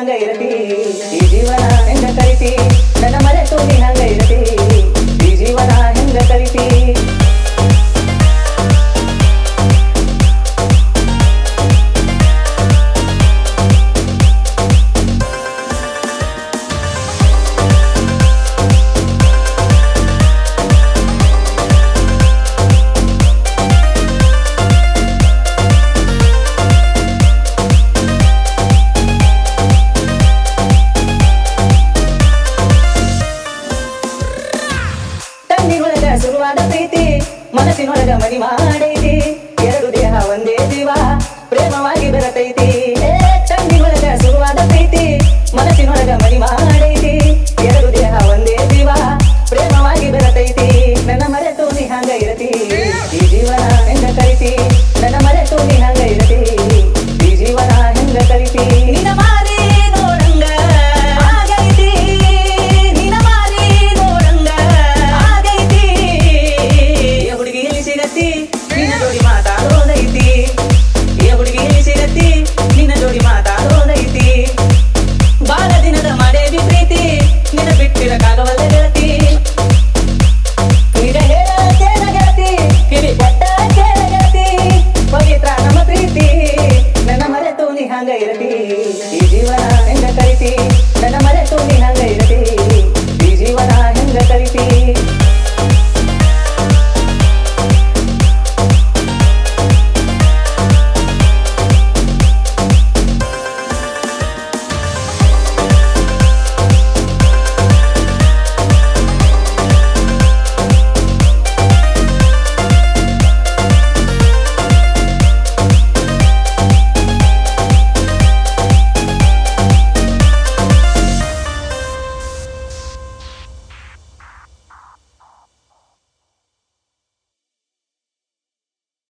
ಹಂಗ ಇರತಿ ಈ ಜೀವನ ಹೆಂಗ ಕರಿತಿ ನನ್ನ ಮರೆತು ನೀ ಹಂಗ ಇರತಿ ಈ ಜೀವನ ಹೆಂಗ ಕರಿತಿ ಶುರುವಾದ ಪ್ರೀತಿ ಮನಸ್ಸಿನೊಳಗ ಮನಿ ಮಾಡೈತಿ ಎರಡು ದೇಹ ಒಂದೇ ಜೀವ ಪ್ರೇಮವಾಗಿ ಬೆರತೈತಿ ಚಂದಿನೊಳಗ ಶುರುವಾದ ಪ್ರೀತಿ ಮನಸ್ಸಿನೊಳಗ ಮನಿ ಮಾಡೈತಿ ಎರಡು ದೇಹ ಒಂದೇ ಜೀವ ಪ್ರೇಮವಾಗಿ ಬೆರತೈತಿ ನನ್ನ ಮರೆತು ನೀ ಹಂಗ ಇರತಿ ಈ ಜೀವನ ಹೆಂಗ ಕರಿತಿ ನನ್ನ ಮರೆತು ನೀ ಹಂಗ ಇರತಿ ಈ ಜೀವನ ಹೆಂಗ ಕರಿತಿ ನಿನ್ನ ಮಾರಿ ನೋಡಂಗ ಆಗೈತಿ ನಿನ್ನ ಮಾರಿ ನೋಡಂಗ ಆಗೈತಿ ಹುಡುಗಿ ಎಲ್ಲಿ ಸಿಗತ್ತಿ ನಿನ್ನ ಜೋಡಿ ಮಾತಾಡೋದೈತಿ ಹುಡುಗಿ ಎಲ್ಲಿ ಸಿಗತ್ತಿ ನಿನ್ನ ಜೋಡಿ ಮಾತಾಡೋದೈತಿ ಬಾಳ ದಿನದ ಮಾಡೇವಿ ಪ್ರೀತಿ ನಿನ್ನ ಬಿಟ್ಟಿರಕ್ಕಾಗವಲ್ಲ ಗೆಳತಿ ಈಗ ಹೇಳ ಕೇಳ ಗೆಳತಿ ಕಿವಿ ಕೊಟ್ಟ ಕೇಳ ಗೆಳತಿ ಪವಿತ್ರ ನಮ್ಮ ಪ್ರೀತಿ ನನ್ನ ಮರೆತು ನೀ ಹಂಗ ಇರತಿ